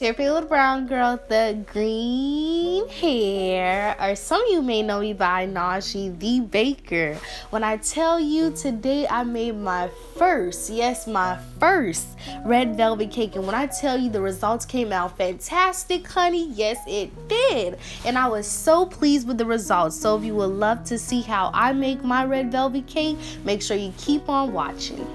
Your little brown girl with the green hair, or some of you may know me by Nazhi the baker. When I tell you today I made my first, yes, my first red velvet cake, and when I tell you the results came out fantastic, honey, yes, it did. And I was so pleased with the results. So if you would love to see how I make my red velvet cake, make sure you keep on watching.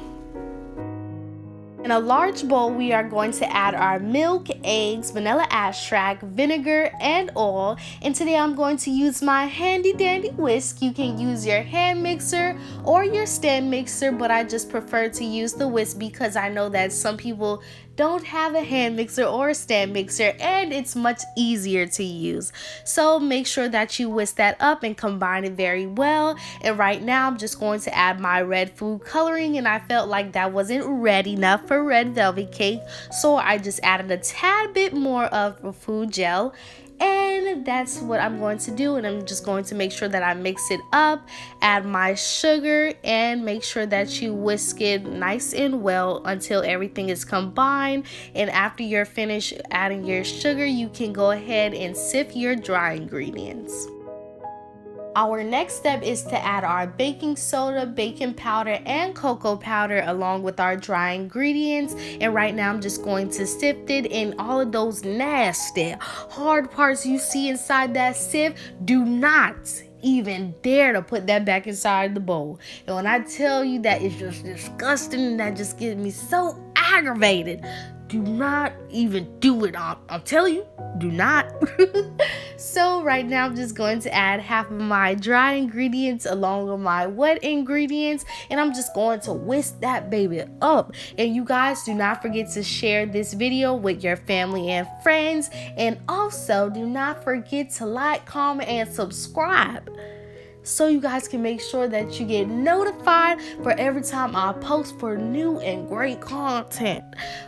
In a large bowl, we are going to add our milk, eggs, vanilla extract, vinegar, and oil. And today I'm going to use my handy dandy whisk. You can use your hand mixer or your stand mixer, but I just prefer to use the whisk because I know that some people don't have a hand mixer or a stand mixer, and it's much easier to use. So make sure that you whisk that up and combine it very well. And right now I'm just going to add my red food coloring, and I felt like that wasn't red enough for red velvet cake, so I just added a tad bit more of food gel. And that's what I'm going to do, and I'm just going to make sure that I mix it up, add my sugar, and make sure that you whisk it nice and well until everything is combined. And after you're finished adding your sugar, you can go ahead and sift your dry ingredients. Our next step is to add our baking soda, baking powder, and cocoa powder along with our dry ingredients. And right now I'm just going to sift it, and all of those nasty, hard parts you see inside that sieve, do not even dare to put that back inside the bowl. And when I tell you that it's just disgusting and that just gets me so aggravated, do not even do it. I'm telling you, do not. So right now I'm just going to add half of my dry ingredients along with my wet ingredients, and I'm just going to whisk that baby up. And you guys, do not forget to share this video with your family and friends, and also do not forget to like, comment, and subscribe so you guys can make sure that you get notified for every time I post for new and great content.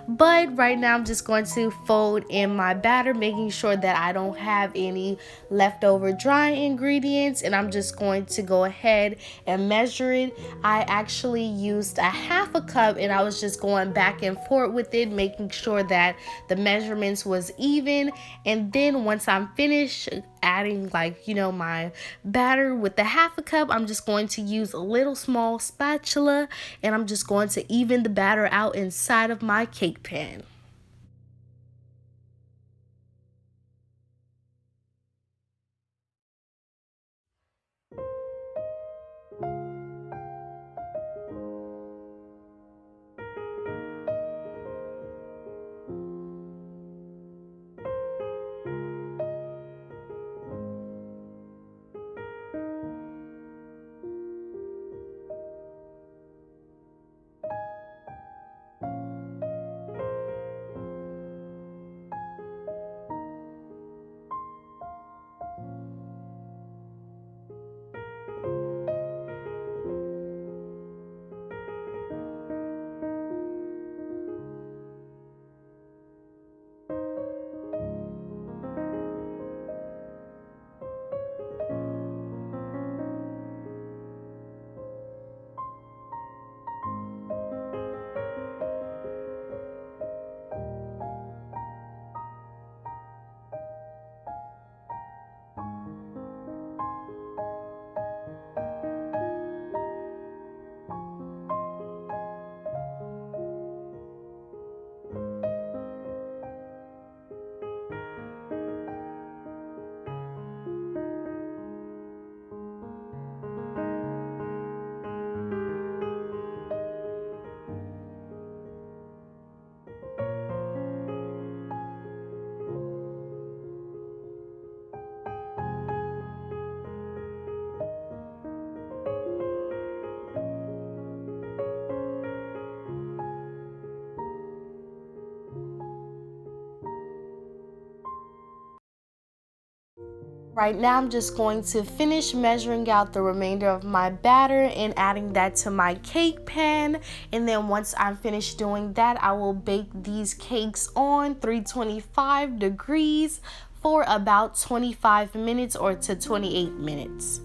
But right now I'm just going to fold in my batter, making sure that I don't have any leftover dry ingredients, and I'm just going to go ahead and measure it. I actually used a half a cup, and I was just going back and forth with it, making sure that the measurements was even. And then once I'm finished adding my batter with the half a cup, I'm just going to use a little small spatula, and I'm just going to even the batter out inside of my cake pan. Right now I'm just going to finish measuring out the remainder of my batter and adding that to my cake pan. And then once I'm finished doing that, I will bake these cakes on 325 degrees for about 25 minutes or to 28 minutes.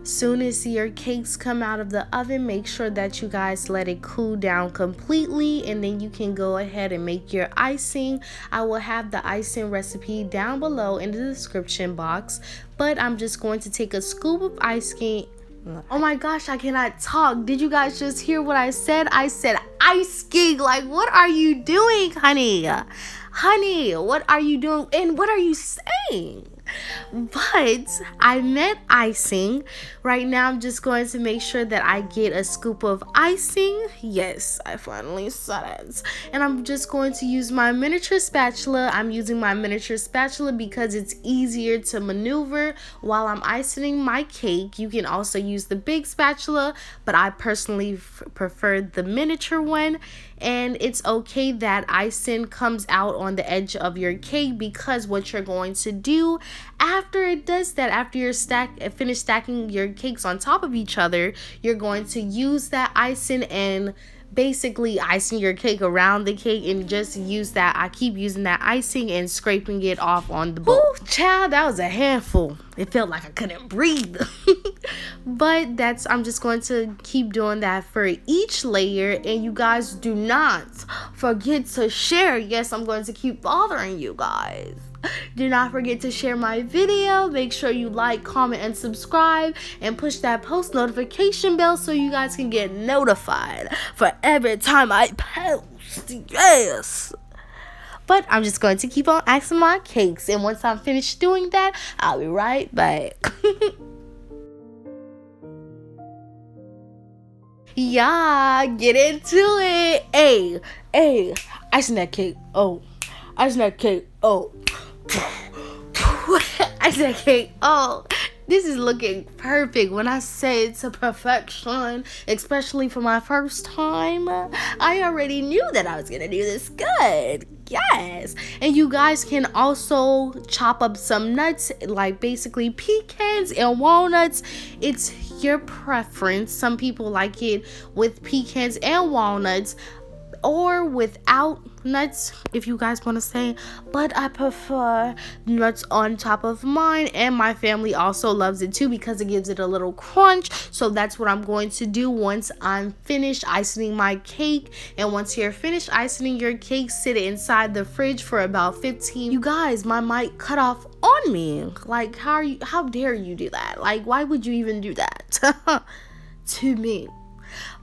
Soon as your cakes come out of the oven, make sure that you guys let it cool down completely, and then you can go ahead and make your icing. I will have the icing recipe down below in the description box, but I'm just going to take a scoop of icing. Oh my gosh, I cannot talk. Did you guys just hear what I said? I said icing. Like, what are you doing, honey? Honey, what are you doing? And what are you saying? But I meant icing. Right now, I'm just going to make sure that I get a scoop of icing. Yes, I finally said it. And I'm just going to use my miniature spatula. I'm using my miniature spatula because it's easier to maneuver while I'm icing my cake. You can also use the big spatula, but I personally prefer the miniature one. And it's okay that icing comes out on the edge of your cake, because what you're going to do after it does that, after you're finish stacking your cakes on top of each other, you're going to use that icing and basically icing your cake around the cake, and just use that. I keep using that icing and scraping it off on the bowl. Ooh, child, that was a handful. It felt like I couldn't breathe. But I'm just going to keep doing that for each layer. And you guys do not forget to share. Yes, I'm going to keep bothering you guys. Do not forget to share my video. Make sure you like, comment, and subscribe, and push that post notification bell so you guys can get notified for every time I post. Yes. But I'm just going to keep on icing my cakes, and once I'm finished doing that, I'll be right back. Yeah, get into it. Hey, icing that cake. Oh, icing that cake. Oh. Icing that cake. Oh, this is looking perfect. When I say it's a perfection, especially for my first time, I already knew that I was gonna do this good. Yes. And you guys can also chop up some nuts, like basically pecans and walnuts. It's your preference. Some people like it with pecans and walnuts, or without nuts, if you guys want to say, but I prefer nuts on top of mine, and my family also loves it too because it gives it a little crunch. So that's what I'm going to do once I'm finished icing my cake. And once you're finished icing your cake, sit it inside the fridge for about 15. You guys, my mic cut off on me. Like, how dare you do that? Like, why would you even do that to me?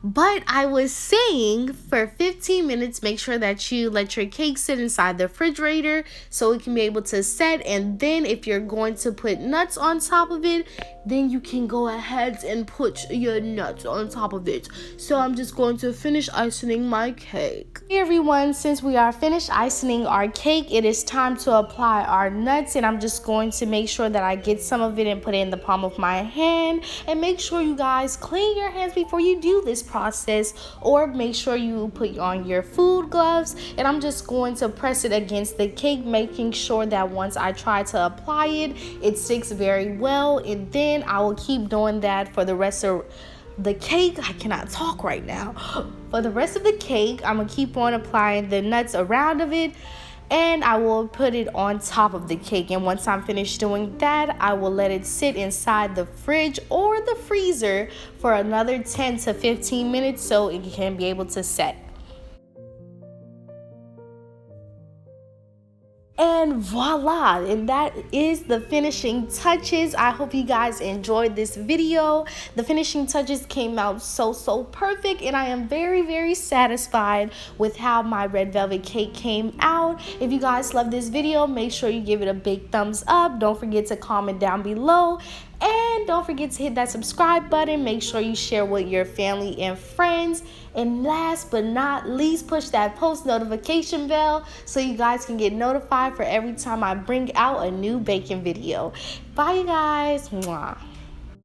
But I was saying, for 15 minutes, make sure that you let your cake sit inside the refrigerator so it can be able to set. And then if you're going to put nuts on top of it, then you can go ahead and put your nuts on top of it. So I'm just going to finish icing my cake. Hey everyone, since we are finished icing our cake, it is time to apply our nuts. And I'm just going to make sure that I get some of it and put it in the palm of my hand. And make sure you guys clean your hands before you do this process, or make sure you put on your food gloves. And I'm just going to press it against the cake, making sure that once I try to apply it, it sticks very well. And then I will keep doing that for the rest of the cake. I cannot talk right now. For the rest of the cake, I'm gonna keep on applying the nuts around of it, and I will put it on top of the cake. And once I'm finished doing that, I will let it sit inside the fridge or the freezer for another 10 to 15 minutes so it can be able to set. And voila, and that is the finishing touches. I hope you guys enjoyed this video. The finishing touches came out so perfect, and I am very satisfied with how my red velvet cake came out. If you guys love this video, make sure you give it a big thumbs up. Don't forget to comment down below, and don't forget to hit that subscribe button. Make sure you share with your family and friends. And last but not least, push that post notification bell so you guys can get notified for every time I bring out a new baking video. Bye, you guys. Mwah.